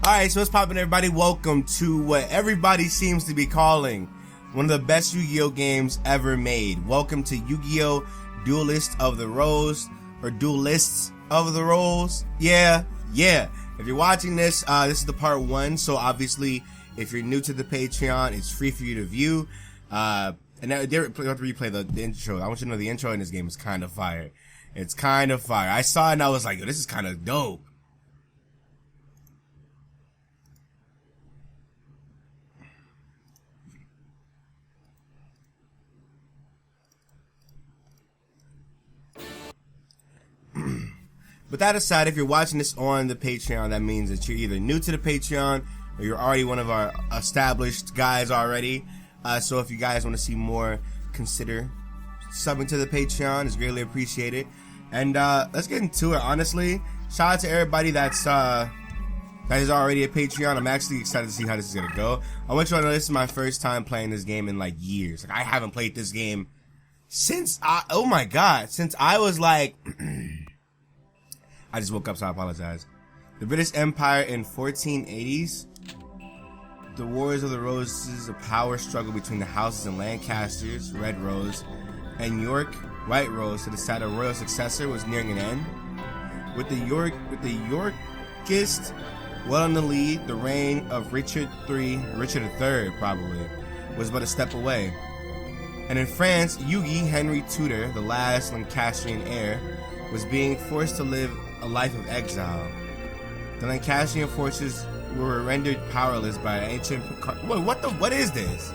Alright, so what's poppin', everybody? Welcome to what everybody seems to be calling one of the best Yu-Gi-Oh games ever made. Welcome to Yu-Gi-Oh! Duelists of the Rose, or Duelists of the Rose. Yeah. If you're watching this, this is the part 1, so obviously, if you're new to the Patreon, it's free for you to view. And now, you have to replay the intro. I want you to know the intro in this game is kind of fire. It's kind of fire. I saw it and I was like, yo, this is kind of dope. But that aside, if you're watching this on the Patreon, that means that you're either new to the Patreon or you're already one of our established guys already. So if you guys want to see more, consider subbing to the Patreon. It's greatly appreciated. And let's get into it. Honestly, shout out to everybody that is already a Patreon. I'm actually excited to see how this is gonna go. I want you to know this is my first time playing this game in like years. Like, I haven't played this game since oh my god, since I was like I just woke up, so I apologize. The British Empire in 1480s. The Wars of the Roses, a power struggle between the houses and Lancasters, Red Rose, and York, White Rose, to decide a royal successor was nearing an end. With the Yorkists well in the lead, the reign of Richard III probably, was but a step away. And in France, Yugi Henry Tudor, the last Lancastrian heir, was being forced to live a life of exile. The Lancastrian forces were rendered powerless by ancient... What is this?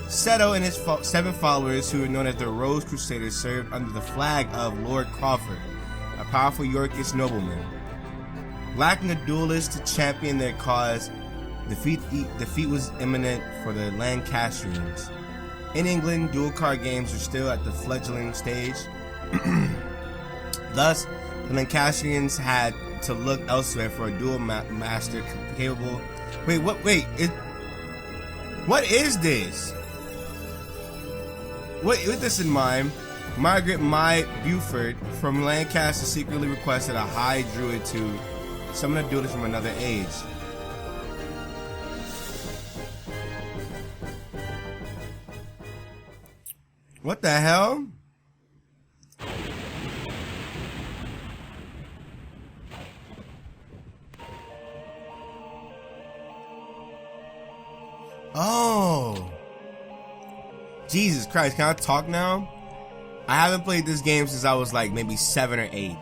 Seto and his 7 followers, who were known as the Rose Crusaders, served under the flag of Lord Crawford, a powerful Yorkist nobleman. Lacking a duelist to champion their cause, defeat was imminent for the Lancastrians. In England, dual card games are still at the fledgling stage. Thus, the Lancastrians had to look elsewhere for a dual master capable. What is this? With this in mind, Margaret Mai Buford from Lancaster secretly requested a high druid to summon a duelist from another age. What the hell? Oh, Jesus Christ, can I talk now? I haven't played this game since I was like maybe 7 or 8.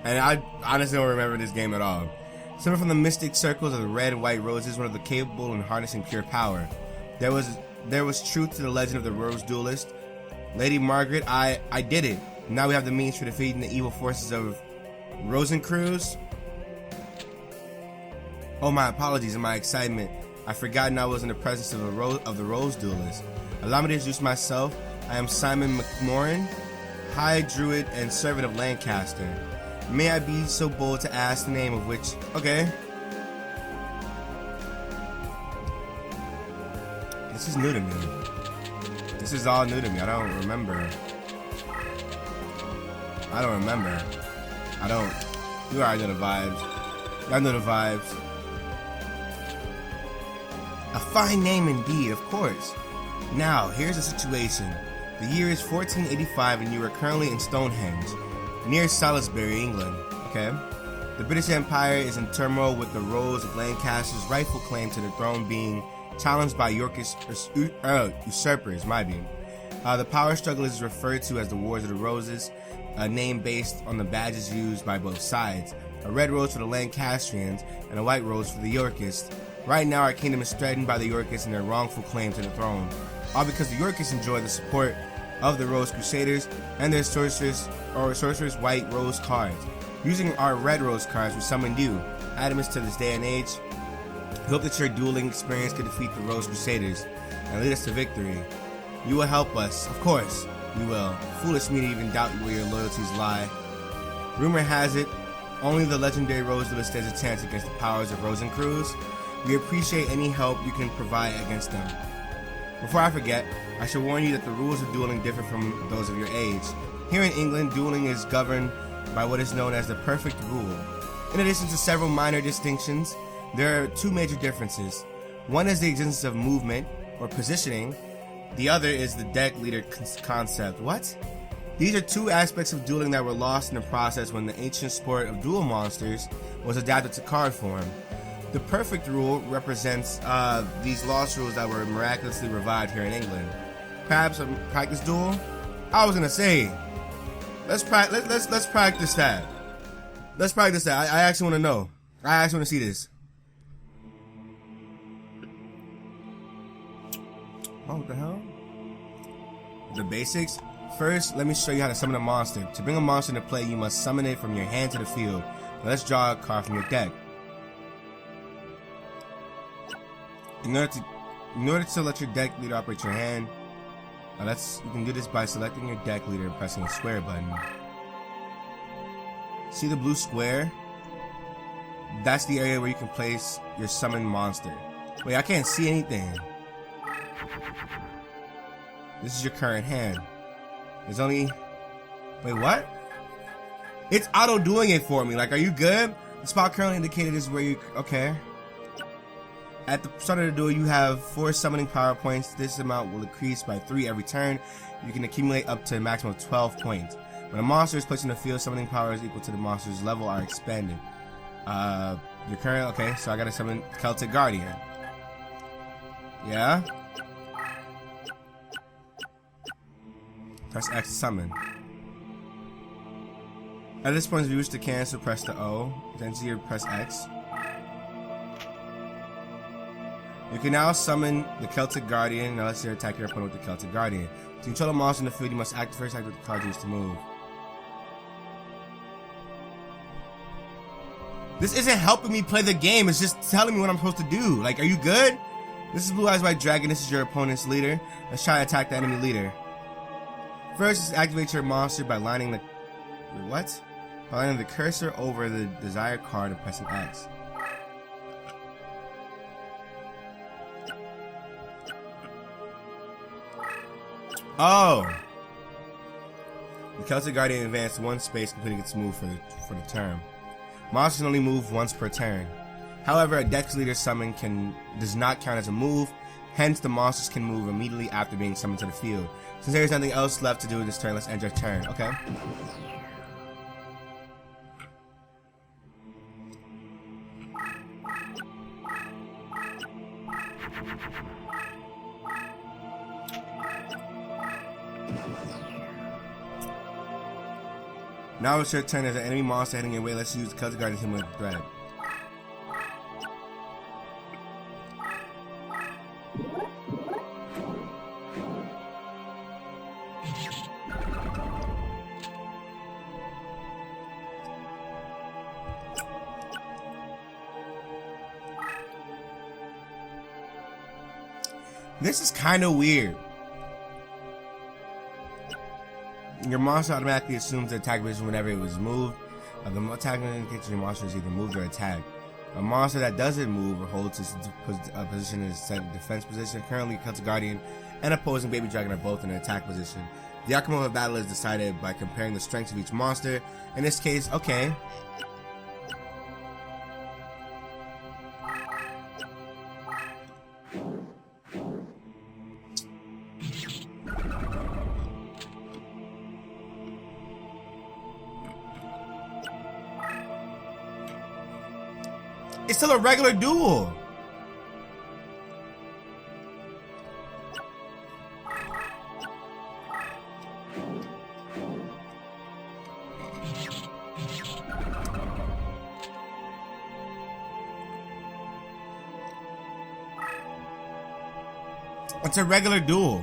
And I honestly don't remember this game at all. Someone from the mystic circles of the red and white roses, one of the capable in harnessing pure power. There was truth to the legend of the Rose Duelist. Lady Margaret, I did it. Now we have the means for defeating the evil forces of Rosencruz. Oh, my apologies and my excitement. I forgotten I was in the presence of the Rose Duelist. Allow me to introduce myself. I am Simon McMorrin, High Druid and Servant of Lancaster. May I be so bold to ask the name of which... Okay. This is new to me. This is all new to me. I don't remember. You already know the vibes. Y'all know the vibes. A fine name indeed, of course. Now, here's the situation. The year is 1485 and you are currently in Stonehenge, near Salisbury, England. Okay? The British Empire is in turmoil with the Rose of Lancaster's rightful claim to the throne being challenged by Yorkist usurpers, the power struggle is referred to as the Wars of the Roses, a name based on the badges used by both sides. A red rose for the Lancastrians and a white rose for the Yorkists. Right now, our kingdom is threatened by the Yorkists and their wrongful claim to the throne, all because the Yorkists enjoy the support of the Rose Crusaders and their sorcerers white rose cards. Using our red rose cards, we summoned you, Adamus, to this day and age. We hope that your dueling experience can defeat the Rose Crusaders and lead us to victory. You will help us, of course, you will. Foolish me to even doubt where your loyalties lie. Rumor has it, only the legendary Rose Duelist stands a chance against the powers of Rosencruz. We appreciate any help you can provide against them. Before I forget, I should warn you that the rules of dueling differ from those of your age. Here in England, dueling is governed by what is known as the perfect rule. In addition to several minor distinctions, There are two major differences. One is the existence of movement, or positioning. The other is the deck leader concept. What? These are two aspects of dueling that were lost in the process when the ancient sport of duel monsters was adapted to card form. The perfect rule represents these lost rules that were miraculously revived here in England. Perhaps a practice duel? I was gonna say, let's practice that. Let's practice that. I actually want to know. I actually want to see this. Oh, what the hell? The basics. First, let me show you how to summon a monster. To bring a monster into play, you must summon it from your hand to the field. Now let's draw a card from your deck. In order to let your deck leader operate your hand, you can do this by selecting your deck leader and pressing the square button. See the blue square? That's the area where you can place your summoned monster. Wait, I can't see anything. This is your current hand. There's only... Wait, what? It's auto doing it for me. Like, are you good? The spot currently indicated is where you... Okay. At the start of the duel, you have 4 summoning power points. This amount will increase by 3 every turn. You can accumulate up to a maximum of 12 points. When a monster is placed in the field, summoning powers equal to the monster's level are expanded. Your current... Okay, so I gotta summon Celtic Guardian. Yeah? Press X to summon. At this point, if you wish to cancel, press the O. Then you press X. You can now summon the Celtic Guardian. Now let's attack your opponent with the Celtic Guardian. To control a monster in the field, you must first activate the card used to move. This isn't helping me play the game. It's just telling me what I'm supposed to do. Like, are you good? This is Blue Eyes White Dragon. This is your opponent's leader. Let's try to attack the enemy leader. First, activate your monster by lining the... What? By lining the cursor over the desired card and pressing X. Oh! The Celtic Guardian advanced 1 space, completing its move for the turn. Monsters can only move once per turn. However, a deck leader summon does not count as a move, hence the monsters can move immediately after being summoned to the field. Since there is nothing else left to do this turn, let's end your turn. Okay. Now it's your turn. As an enemy monster heading your way, let's use the Celtic Guardian to hit with a threat. This is kind of weird. Your monster automatically assumes the attack position whenever it was moved. The attack indicates your monster is either moved or attacked. A monster that doesn't move or holds its position is set in defense position. Currently, Celtic Guardian and opposing Baby Dragon are both in an attack position. The outcome of a battle is decided by comparing the strengths of each monster. In this case, okay. It's still a regular duel. It's a regular duel.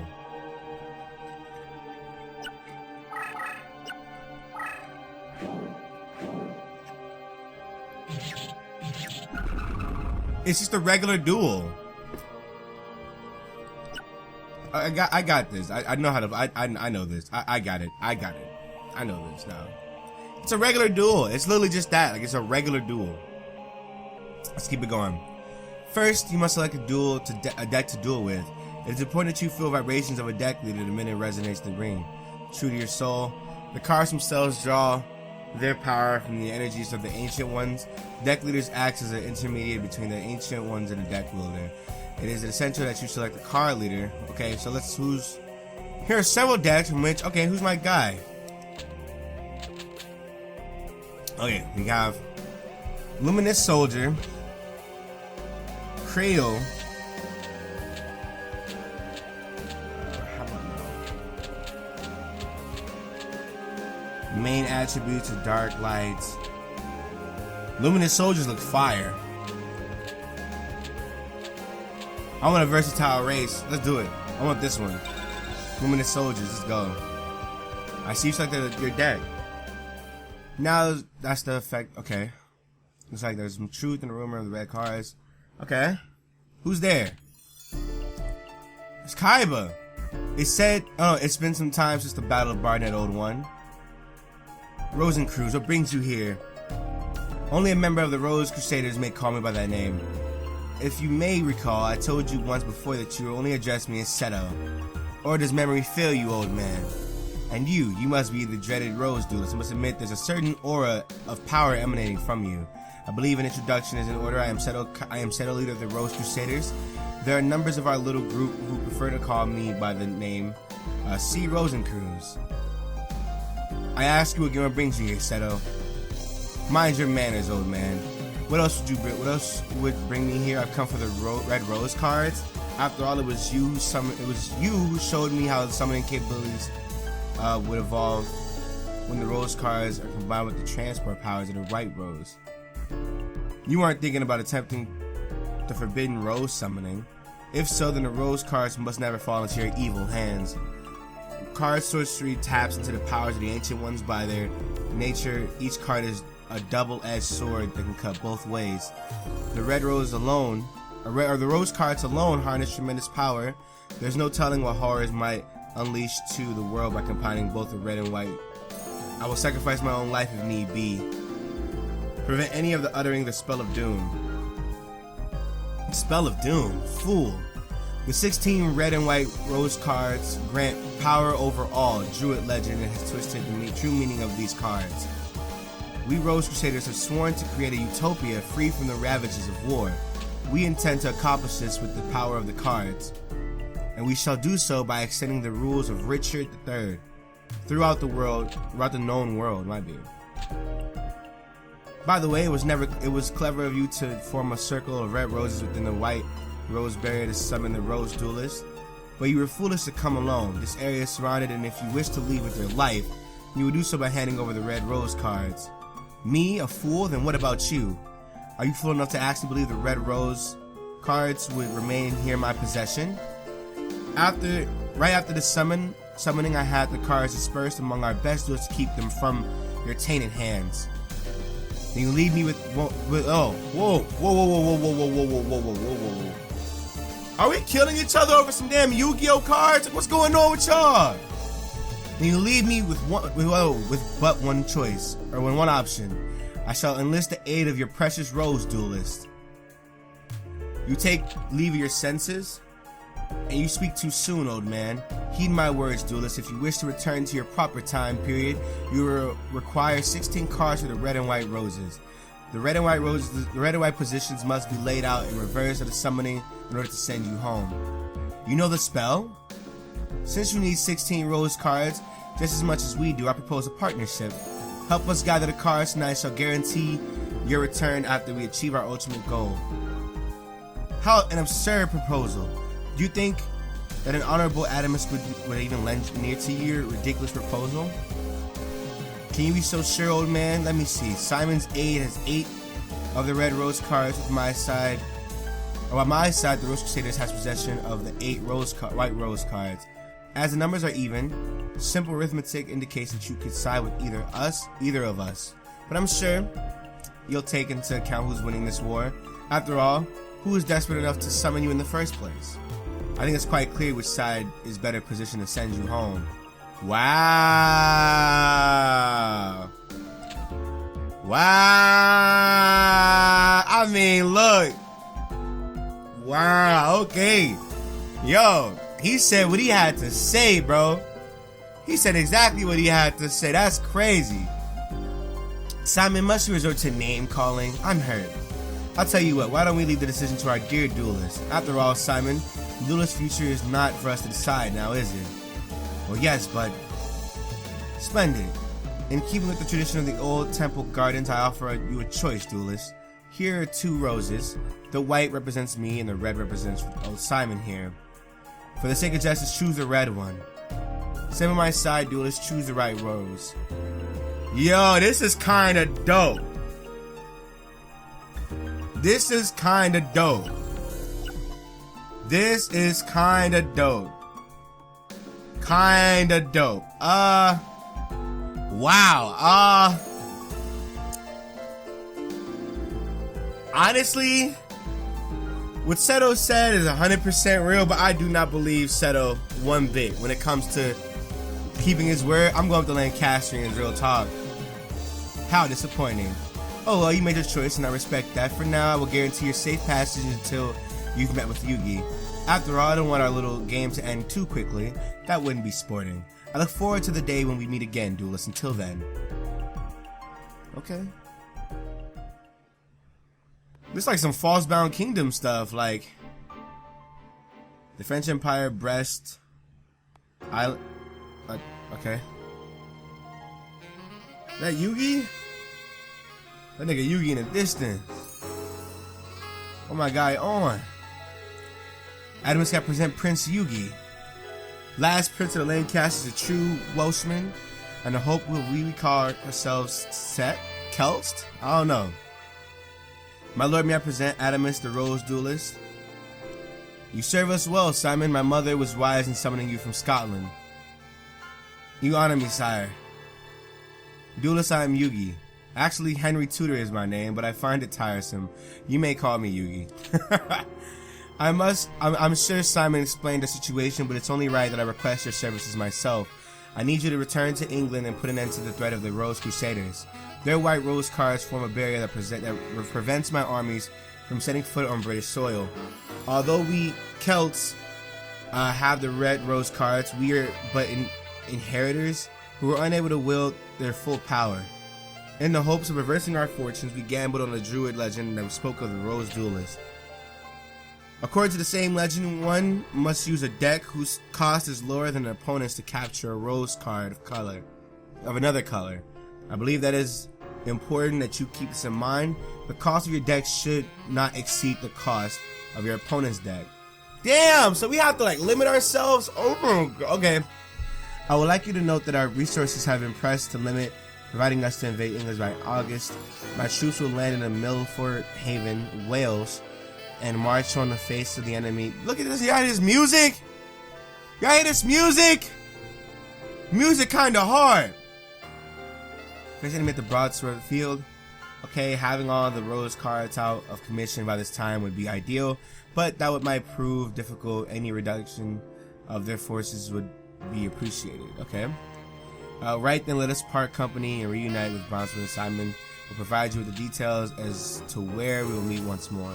It's just a regular duel. I got this. I know how to. I know this. I got it. I know this now. It's a regular duel. It's literally just that. Like, it's a regular duel. Let's keep it going. First, you must select a deck to duel with. It is important that you feel vibrations of a deck leader the minute it resonates the ring. True to your soul. The cards themselves draw their power from the energies of the Ancient Ones. Deck leaders act as an intermediate between the Ancient Ones and the deck wielder. It is essential that you select a card leader. Okay, so here are several decks from which, okay, who's my guy? Okay, we have Luminous Soldier, Creo, main attributes of Dark Lights. Luminous Soldiers look fire. I want a versatile race. Let's do it. I want this one. Luminous Soldiers, let's go. I see you selected your deck. Now that's the effect. Okay. Looks like there's some truth in the rumor of the red cards. Okay. Who's there? It's Kaiba. It said, oh, it's been some time since the Battle of Barnet Old One. Rosencruz, what brings you here? Only a member of the Rose Crusaders may call me by that name. If you may recall, I told you once before that you will only address me as Seto. Or does memory fail you, old man? And you must be the dreaded Rose Duelist. I must admit there's a certain aura of power emanating from you. I believe an introduction is in order. I am Seto, leader of the Rose Crusaders. There are members of our little group who prefer to call me by the name C. Rosencruz. I ask you again, what brings you here, Seto? Mind your manners, old man. What else would bring me here? I've come for the red rose cards. After all, it was you who showed me how the summoning capabilities would evolve when the rose cards are combined with the transport powers of the white rose. You aren't thinking about attempting the forbidden rose summoning. If so, then the rose cards must never fall into your evil hands. Card sorcery taps into the powers of the Ancient Ones by their nature. Each card is a double-edged sword that can cut both ways. The red rose alone, or the rose cards alone, harness tremendous power. There's no telling what horrors might unleash to the world by combining both the red and white. I will sacrifice my own life if need be. Prevent any of the uttering the spell of doom. Spell of doom, fool. The 16 red and white rose cards grant power over all. Druid legend has twisted the true meaning of these cards. We Rose Crusaders have sworn to create a utopia free from the ravages of war. We intend to accomplish this with the power of the cards, and we shall do so by extending the rules of Richard III throughout the known world, might be. By the way, it was clever of you to form a circle of red roses within the white rose barrier to summon the Rose Duelist, but you were foolish to come alone. This area is surrounded, and if you wish to leave with your life, you will do so by handing over the red rose cards. Me, a fool? Then what about you? Are you fool enough to actually believe the red rose cards would remain here in my possession? Right after the summoning, I had the cards dispersed among our best duelists to keep them from your tainted hands. And you leave me with whoa. Are we killing each other over some damn Yu-Gi-Oh cards? What's going on with y'all? And you leave me with but one choice, or one option. I shall enlist the aid of your precious Rose Duelist. You take leave of your senses, and you speak too soon, old man. Heed my words, Duelist. If you wish to return to your proper time period, you will require 16 cards for the red and white roses. The red and white positions must be laid out in reverse of the summoning in order to send you home. You know the spell? Since you need 16 rose cards just as much as we do, I propose a partnership. Help us gather the cards, and I shall guarantee your return after we achieve our ultimate goal. How an absurd proposal. Do you think that an honorable atomist would even lend an ear to your ridiculous proposal? Can you be so sure, old man? Let me see. Simon's aid has 8 of the red rose cards with my side. Or on my side, the Rose Crusaders has possession of the 8 white rose cards. As the numbers are even, simple arithmetic indicates that you could side with either of us. But I'm sure you'll take into account who's winning this war. After all, who is desperate enough to summon you in the first place? I think it's quite clear which side is better positioned to send you home. Wow. I mean, look. Wow, okay. Yo, he said what he had to say, bro. He said exactly what he had to say. That's crazy. Simon, must you resort to name calling? I'm hurt. I'll tell you what, why don't we leave the decision to our dear duelist? After all, Simon, the duelist's future is not for us to decide now, is it? Well, yes, but... Splendid. In keeping with the tradition of the old temple gardens, I offer you a choice, duelist. Here are 2 roses. The white represents me and the red represents old Simon here. For the sake of justice, choose the red one. Stand by my side, duelist, choose the right rose. Yo, this is kinda dope. This is kinda dope. This is kinda dope. Kinda dope. Wow. Honestly, what Seto said is 100% real, but I do not believe Seto one bit when it comes to keeping his word. I'm going with the Lancastrians, real talk. How disappointing. Oh well, you made your choice and I respect that. For now, I will guarantee your safe passage until you've met with Yugi. After all, I don't want our little game to end too quickly. That wouldn't be sporting. I look forward to the day when we meet again, duelists. Until then. Okay. This is like some False-Bound Kingdom stuff, like the French Empire, Brest, Island. Okay. That Yugi? That nigga Yugi in the distance. Oh my guy, on. Adamus got present Prince Yugi. Last prince of the Lancasters is a true Welshman, and I hope we call ourselves Kelst? I don't know. My lord, may I present Adamus the Rose Duelist? You serve us well, Simon. My mother was wise in summoning you from Scotland. You honor me, sire. Duelist, I am Yugi. Actually, Henry Tudor is my name, but I find it tiresome. You may call me Yugi. I'm sure Simon explained the situation, but it's only right that I request your services myself. I need you to return to England and put an end to the threat of the Rose Crusaders. Their white rose cards form a barrier that prevents my armies from setting foot on British soil. Although we Celts have the red rose cards, we are but inheritors who were unable to wield their full power. In the hopes of reversing our fortunes, we gambled on a druid legend that spoke of the Rose Duelist. According to the same legend, one must use a deck whose cost is lower than the opponent's to capture a rose card of another color. I believe that is important that you keep this in mind. The cost of your deck should not exceed the cost of your opponent's deck. Damn, so we have to like limit ourselves? Oh, okay. I would like you to note that our resources have been pressed to limit, providing us to invade England by August. My troops will land in Milford Haven, Wales, and march on the face of the enemy. Look at this, y'all hear this music? Y'all hear this music? Music kinda hard. Face enemy at the broadsword field. Okay, having all the rose cards out of commission by this time would be ideal, but that might prove difficult. Any reduction of their forces would be appreciated. Okay. Right then, let us part company and reunite with Bronzeman and Simon. We'll provide you with the details as to where we will meet once more.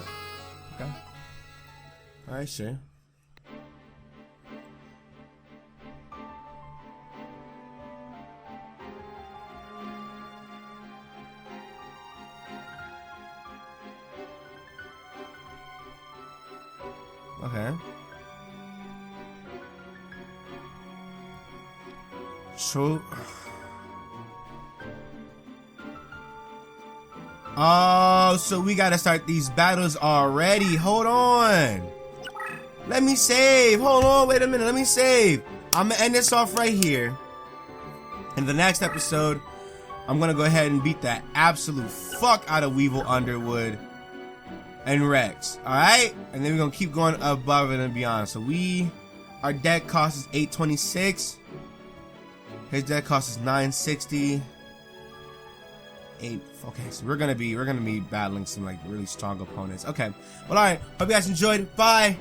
Okay. Alright, sure. Okay. So... Oh, so we gotta start these battles already. Hold on. Let me save. Hold on, wait a minute. Let me save. I'm gonna end this off right here. In the next episode, I'm gonna go ahead and beat the absolute fuck out of Weevil, Underwood, and Rex. Alright? And then we're gonna keep going above and beyond. So our deck cost is 826. His deck cost is 960. Okay, so we're gonna be battling some like really strong opponents. Okay, well, alright, hope you guys enjoyed. Bye.